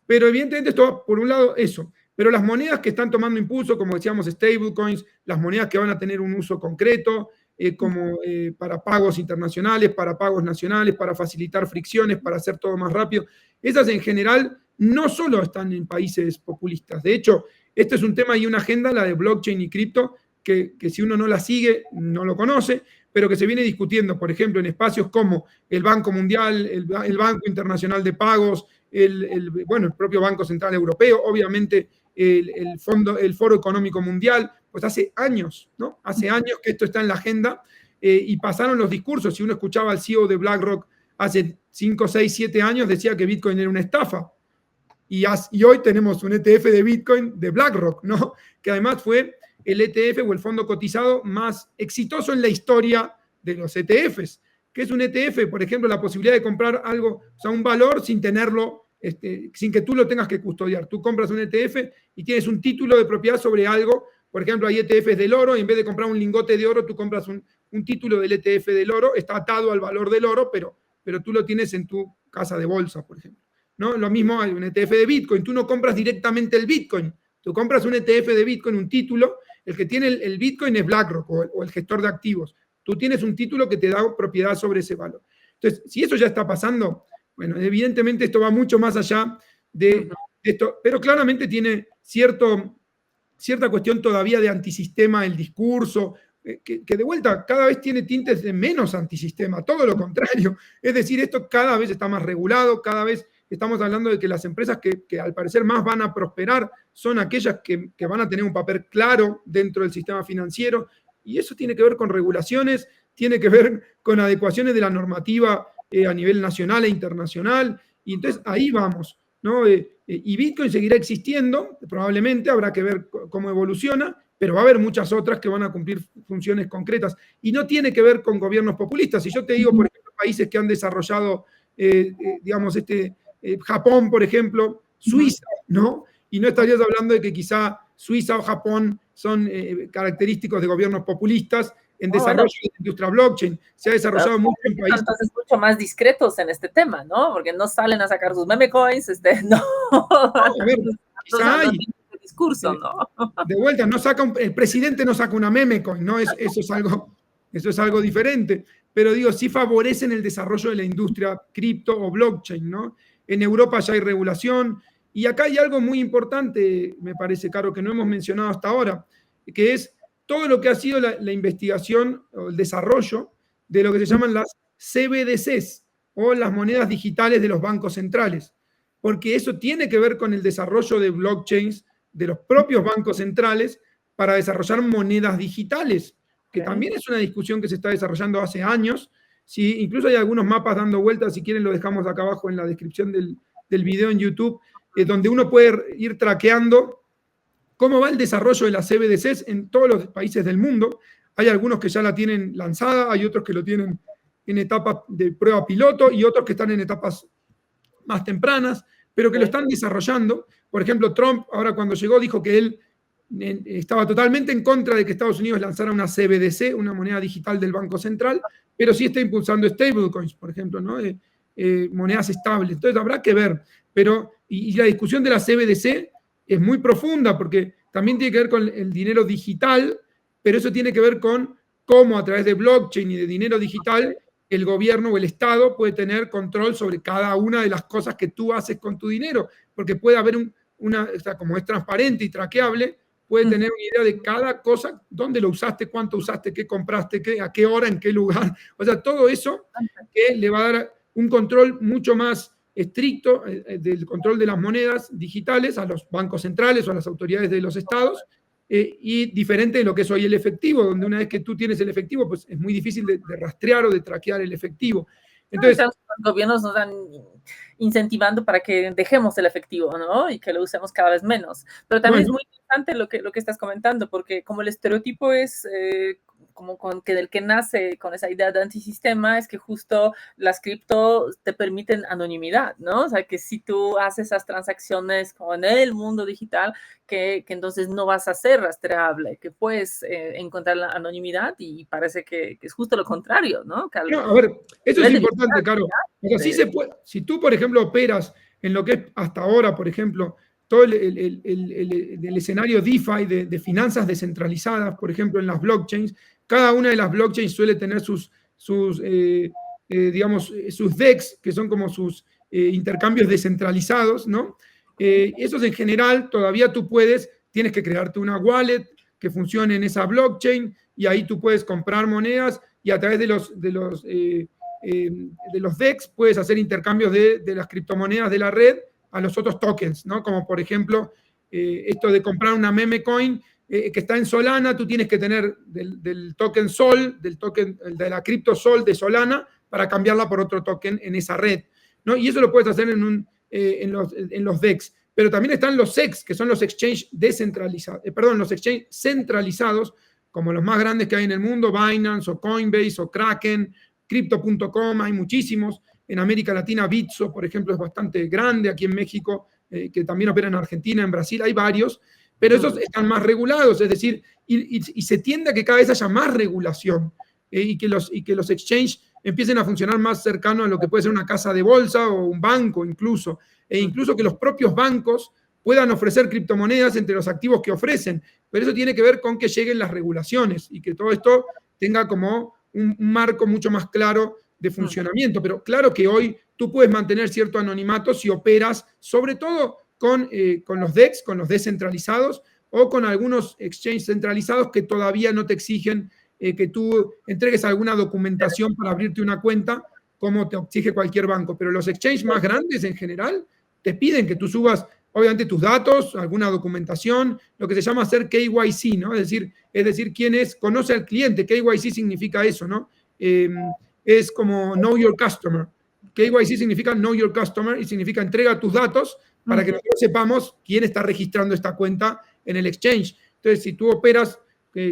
evidentemente esto, por un lado, eso. Pero las monedas que están tomando impulso, como decíamos, stablecoins, las monedas que van a tener un uso concreto, como para pagos internacionales, para pagos nacionales, para facilitar fricciones, para hacer todo más rápido. Esas en general no solo están en países populistas. De hecho, este es un tema y una agenda, la de blockchain y cripto, que si uno no la sigue, no lo conoce, pero que se viene discutiendo, por ejemplo, en espacios como el Banco Mundial, el Banco Internacional de Pagos, bueno, el propio Banco Central Europeo, obviamente el Foro Económico Mundial, pues hace años, ¿no? Hace años que esto está en la agenda y pasaron los discursos. Si uno escuchaba al CEO de BlackRock hace 5, 6, 7 años, decía que Bitcoin era una estafa. Y hoy tenemos un ETF de Bitcoin de BlackRock, ¿no? Que además fue el ETF o el fondo cotizado más exitoso en la historia de los ETFs. ¿Qué es un ETF? Por ejemplo, la posibilidad de comprar algo, o sea, un valor sin tenerlo, sin que tú lo tengas que custodiar. Tú compras un ETF y tienes un título de propiedad sobre algo. Por ejemplo, hay ETFs del oro, y en vez de comprar un lingote de oro, tú compras un título del ETF del oro, está atado al valor del oro, pero tú lo tienes en tu casa de bolsa, por ejemplo, ¿no? Lo mismo hay un ETF de Bitcoin. Tú no compras directamente el Bitcoin, tú compras un ETF de Bitcoin, un título. El que tiene el Bitcoin es BlackRock o el gestor de activos. Tú tienes un título que te da propiedad sobre ese valor. Entonces, si eso ya está pasando, bueno, evidentemente esto va mucho más allá de esto, pero claramente tiene cierta cuestión todavía de antisistema el discurso, que de vuelta cada vez tiene tintes de menos antisistema, todo lo contrario. Es decir, esto cada vez está más regulado, cada vez estamos hablando de que las empresas que al parecer más van a prosperar son aquellas que van a tener un papel claro dentro del sistema financiero, y eso tiene que ver con regulaciones, tiene que ver con adecuaciones de la normativa a nivel nacional e internacional, y entonces ahí vamos, ¿no? Y Bitcoin seguirá existiendo, probablemente habrá que ver cómo evoluciona, pero va a haber muchas otras que van a cumplir funciones concretas, y no tiene que ver con gobiernos populistas. Si yo te digo, por ejemplo, países que han desarrollado, digamos, Japón, por ejemplo, Suiza, ¿no? Y no estarías hablando de que quizá Suiza o Japón son característicos de gobiernos populistas en desarrollo de la industria blockchain. Se ha desarrollado mucho en países. Entonces, mucho más discretos en este tema, ¿no? Porque no salen a sacar sus meme coins, no. A ver, quizá hay. Discurso, ¿no? De vuelta, el presidente no saca una meme coin, ¿no? Eso es algo diferente. Pero digo, sí favorecen el desarrollo de la industria cripto o blockchain, ¿no? En Europa ya hay regulación. Y acá hay algo muy importante, me parece, Caro, que no hemos mencionado hasta ahora, que es todo lo que ha sido la investigación o el desarrollo de lo que se llaman las CBDCs o las monedas digitales de los bancos centrales. Porque eso tiene que ver con el desarrollo de blockchains de los propios bancos centrales para desarrollar monedas digitales, que también es una discusión que se está desarrollando hace años. Sí, incluso hay algunos mapas dando vueltas, si quieren lo dejamos acá abajo en la descripción del video en YouTube, donde uno puede ir traqueando cómo va el desarrollo de las CBDCs en todos los países del mundo. Hay algunos que ya la tienen lanzada, hay otros que lo tienen en etapas de prueba piloto y otros que están en etapas más tempranas, pero que lo están desarrollando. Por ejemplo, Trump, ahora cuando llegó, dijo que él estaba totalmente en contra de que Estados Unidos lanzara una CBDC, una moneda digital del Banco Central, pero sí está impulsando stablecoins, por ejemplo, ¿no? Monedas estables. Entonces habrá que ver. Pero, y la discusión de la CBDC es muy profunda, porque también tiene que ver con el dinero digital, pero eso tiene que ver con cómo a través de blockchain y de dinero digital el gobierno o el Estado puede tener control sobre cada una de las cosas que tú haces con tu dinero, porque puede haber o sea, como es transparente y traqueable, puede tener una idea de cada cosa, dónde lo usaste, cuánto usaste, qué compraste, a qué hora, en qué lugar. O sea, todo eso que le va a dar un control mucho más estricto del control de las monedas digitales a los bancos centrales o a las autoridades de los estados, y diferente de lo que es hoy el efectivo, donde una vez que tú tienes el efectivo, pues es muy difícil de rastrear o de traquear el efectivo. Entonces, los gobiernos nos dan incentivando para que dejemos el efectivo, ¿no? Y que lo usemos cada vez menos. Pero también es muy interesante lo que estás comentando, porque como el estereotipo es como del que nace con esa idea de antisistema, es que justo las cripto te permiten anonimidad, ¿no? O sea, que si tú haces esas transacciones como en el mundo digital, que entonces no vas a ser rastreable, que puedes encontrar la anonimidad, y parece que es justo lo contrario, ¿no? No, a ver, eso es importante, Caro. O sea, sí se puede, si tú, por ejemplo, operas en lo que es hasta ahora, por ejemplo, todo el escenario DeFi de finanzas descentralizadas, por ejemplo, en las blockchains, cada una de las blockchains suele tener sus DEX, que son como sus intercambios descentralizados, ¿no? Esos en general todavía tú tienes que crearte una wallet, que funcione en esa blockchain, y ahí tú puedes comprar monedas y a través de los DEX puedes hacer intercambios de las criptomonedas de la red a los otros tokens, ¿no? Como por ejemplo, esto de comprar una meme coin que está en Solana, tú tienes que tener del token Sol, del token de la cripto Sol de Solana, para cambiarla por otro token en esa red, ¿no? Y eso lo puedes hacer en los DEX. Pero también están los SEX, que son los exchange descentralizados, los exchange centralizados, como los más grandes que hay en el mundo, Binance o Coinbase o Kraken, Crypto.com, hay muchísimos. En América Latina, Bitso, por ejemplo, es bastante grande. Aquí en México, que también opera en Argentina, en Brasil, hay varios. Pero esos están más regulados, es decir, y se tiende a que cada vez haya más regulación y que los exchange empiecen a funcionar más cercano a lo que puede ser una casa de bolsa o un banco incluso, e incluso que los propios bancos puedan ofrecer criptomonedas entre los activos que ofrecen. Pero eso tiene que ver con que lleguen las regulaciones y que todo esto tenga como un marco mucho más claro de funcionamiento. Pero claro que hoy tú puedes mantener cierto anonimato si operas, sobre todo con los DEX, con los descentralizados, o con algunos exchanges centralizados que todavía no te exigen que tú entregues alguna documentación para abrirte una cuenta, como te exige cualquier banco. Pero los exchanges más grandes en general te piden que tú subas, obviamente, tus datos, alguna documentación, lo que se llama hacer KYC, ¿no? Es decir, quién es, conoce al cliente. KYC significa eso, ¿no? Es como Know Your Customer. KYC significa Know Your Customer y significa entrega tus datos para que nosotros sepamos quién está registrando esta cuenta en el exchange. Entonces, si tú operas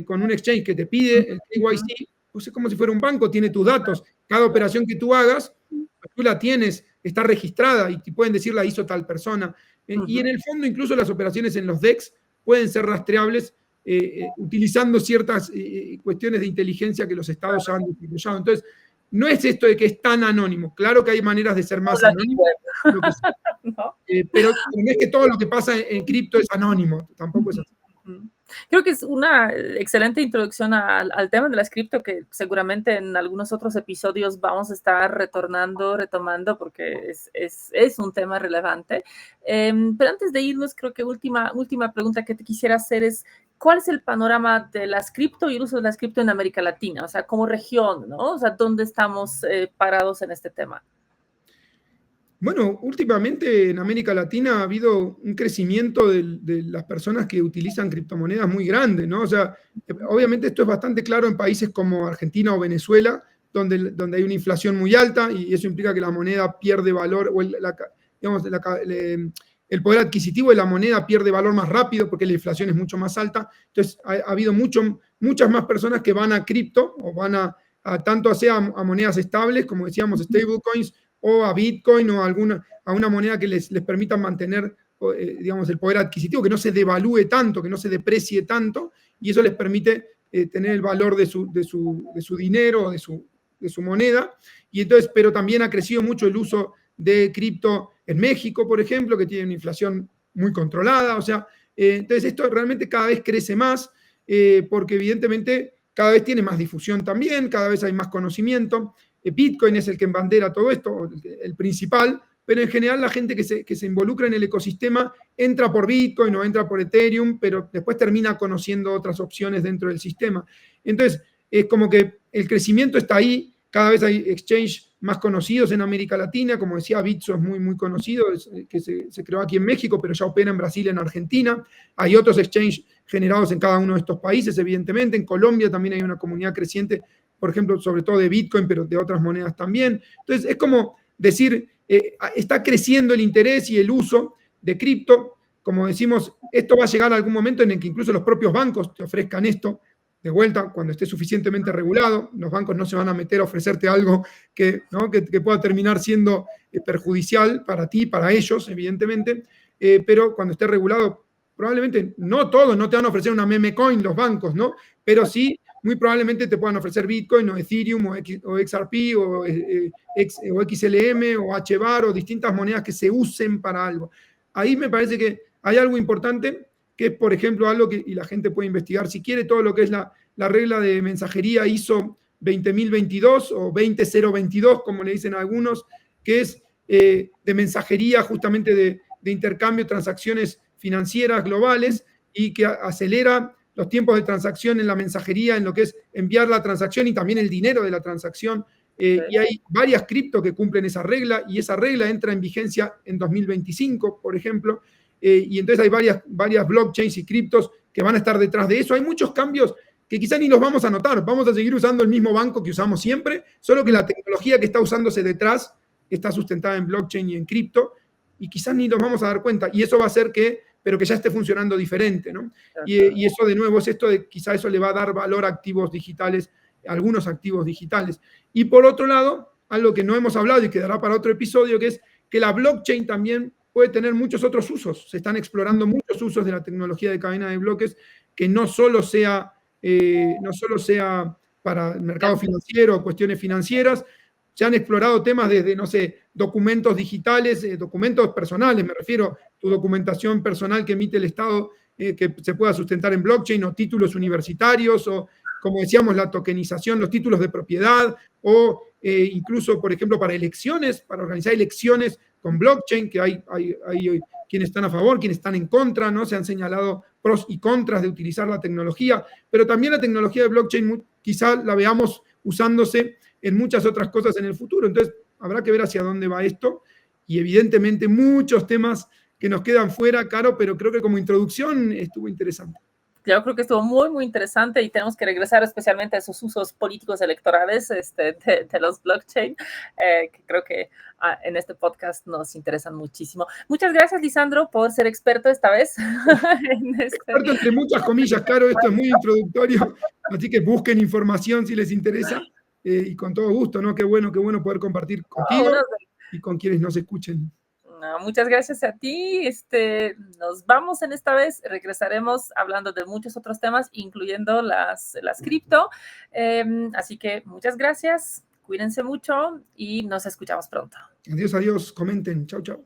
con un exchange que te pide el KYC, pues es como si fuera un banco, tiene tus datos. Cada operación que tú hagas, pues tú la tienes, está registrada y te pueden decir la hizo tal persona. Y en el fondo, incluso las operaciones en los DEX pueden ser rastreables utilizando ciertas cuestiones de inteligencia que los estados han desarrollado. Entonces, no es esto de que es tan anónimo. Claro que hay maneras de ser más anónimo, ¿no? Pero no es que todo lo que pasa en cripto es anónimo, tampoco es así. Creo que es una excelente introducción al tema de las cripto que seguramente en algunos otros episodios vamos a estar retomando porque es un tema relevante. Pero antes de irnos, creo que última pregunta que te quisiera hacer es, ¿cuál es el panorama de las cripto y el uso de las cripto en América Latina? O sea, como región, ¿no? O sea, ¿dónde estamos parados en este tema? Bueno, últimamente en América Latina ha habido un crecimiento de las personas que utilizan criptomonedas muy grande, ¿no? O sea, obviamente esto es bastante claro en países como Argentina o Venezuela, donde hay una inflación muy alta y eso implica que la moneda pierde valor, o el poder adquisitivo de la moneda pierde valor más rápido porque la inflación es mucho más alta. Entonces, ha habido muchas más personas que van a cripto o van a tanto sea a monedas estables, como decíamos, stablecoins, o a Bitcoin o a una moneda que les permita mantener digamos, el poder adquisitivo, que no se devalúe tanto, que no se deprecie tanto, y eso les permite tener el valor de su dinero, de su moneda. Y entonces, pero también ha crecido mucho el uso de cripto en México, por ejemplo, que tiene una inflación muy controlada. O sea, entonces esto realmente cada vez crece más, porque evidentemente cada vez tiene más difusión también, cada vez hay más conocimiento. Bitcoin es el que embandera todo esto, el principal, pero en general la gente que se involucra en el ecosistema entra por Bitcoin o entra por Ethereum, pero después termina conociendo otras opciones dentro del sistema. Entonces, es como que el crecimiento está ahí, cada vez hay exchange más conocidos en América Latina, como decía, Bitso es muy, muy conocido, que se creó aquí en México, pero ya opera en Brasil y en Argentina. Hay otros exchange generados en cada uno de estos países, evidentemente. En Colombia también hay una comunidad creciente, por ejemplo, sobre todo de Bitcoin, pero de otras monedas también. Entonces, es como decir, está creciendo el interés y el uso de cripto. Como decimos, esto va a llegar a algún momento en el que incluso los propios bancos te ofrezcan esto de vuelta cuando esté suficientemente regulado. Los bancos no se van a meter a ofrecerte algo que pueda terminar siendo perjudicial para ti, para ellos, evidentemente, pero cuando esté regulado, probablemente no todos, no te van a ofrecer una meme coin los bancos, ¿no? Pero sí, muy probablemente te puedan ofrecer Bitcoin o Ethereum o XRP o XLM o HBAR o distintas monedas que se usen para algo. Ahí me parece que hay algo importante, que es, por ejemplo, algo que y la gente puede investigar si quiere, todo lo que es la regla de mensajería ISO 20022 o 20022, como le dicen algunos, que es de mensajería justamente de intercambio, transacciones financieras globales y que acelera los tiempos de transacción en la mensajería, en lo que es enviar la transacción y también el dinero de la transacción. Y hay varias cripto que cumplen esa regla y esa regla entra en vigencia en 2025, por ejemplo. Y entonces hay varias blockchains y criptos que van a estar detrás de eso. Hay muchos cambios que quizá ni los vamos a notar. Vamos a seguir usando el mismo banco que usamos siempre, solo que la tecnología que está usándose detrás está sustentada en blockchain y en cripto, y quizás ni nos vamos a dar cuenta. Y eso va a hacer pero que ya esté funcionando diferente, ¿no? Y eso, de nuevo, es esto de quizá eso le va a dar valor a activos digitales, algunos activos digitales. Y por otro lado, algo que no hemos hablado y quedará para otro episodio, que es que la blockchain también puede tener muchos otros usos. Se están explorando muchos usos de la tecnología de cadena de bloques que no solo sea para el mercado financiero o cuestiones financieras. Se han explorado temas desde, no sé, documentos digitales, documentos personales, me refiero, tu documentación personal que emite el Estado, que se pueda sustentar en blockchain, o títulos universitarios, o, como decíamos, la tokenización, los títulos de propiedad, o incluso, por ejemplo, para elecciones, para organizar elecciones con blockchain, que hay quienes están a favor, quienes están en contra, ¿no? Se han señalado pros y contras de utilizar la tecnología, pero también la tecnología de blockchain quizá la veamos usándose en muchas otras cosas en el futuro. Entonces, habrá que ver hacia dónde va esto, y evidentemente muchos temas que nos quedan fuera, Caro, pero creo que como introducción estuvo interesante. Yo creo que estuvo muy, muy interesante y tenemos que regresar especialmente a esos usos políticos electorales de los blockchain, que creo que en este podcast nos interesan muchísimo. Muchas gracias, Lisandro, por ser experto esta vez. Experto entre muchas comillas, Caro, esto es muy introductorio, así que busquen información si les interesa, y con todo gusto, ¿no? Qué bueno poder compartir contigo y con quienes nos escuchen. No, muchas gracias a ti. Nos vamos en esta vez. Regresaremos hablando de muchos otros temas, incluyendo las cripto. Así que muchas gracias. Cuídense mucho y nos escuchamos pronto. Adiós. Comenten. Chau.